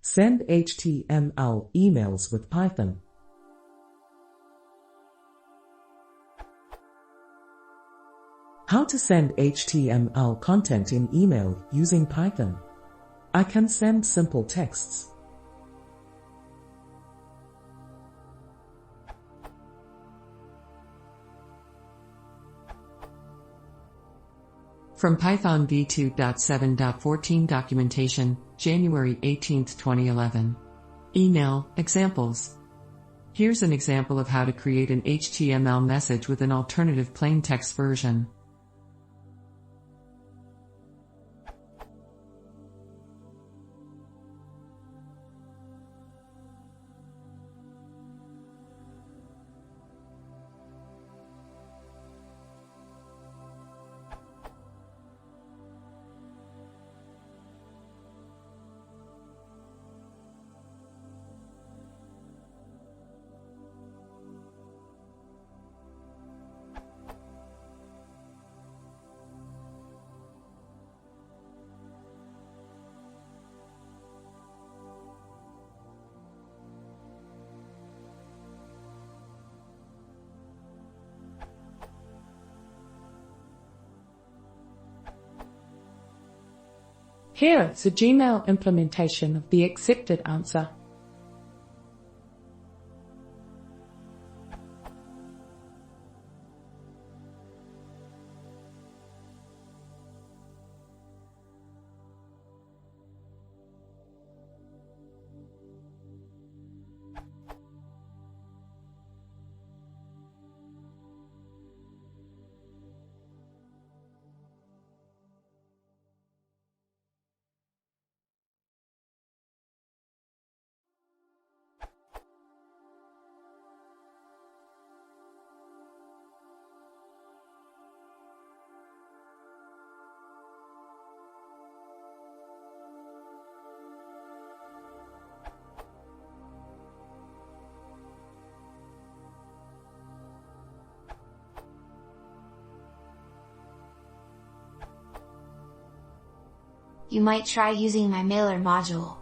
Send HTML emails with Python. How to send HTML content in email using Python. I can send simple texts. From Python v2.7.14 documentation, January 18, 2011. Email examples. Here's an example of how to create an HTML message with an alternative plain text version. Here is a Gmail implementation of the accepted answer. You might try using my mailer module.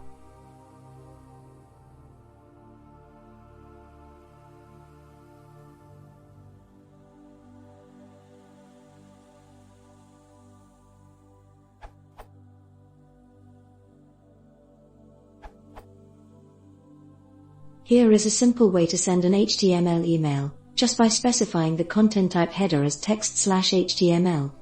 Here is a simple way to send an HTML email, just by specifying the content type header as text/HTML.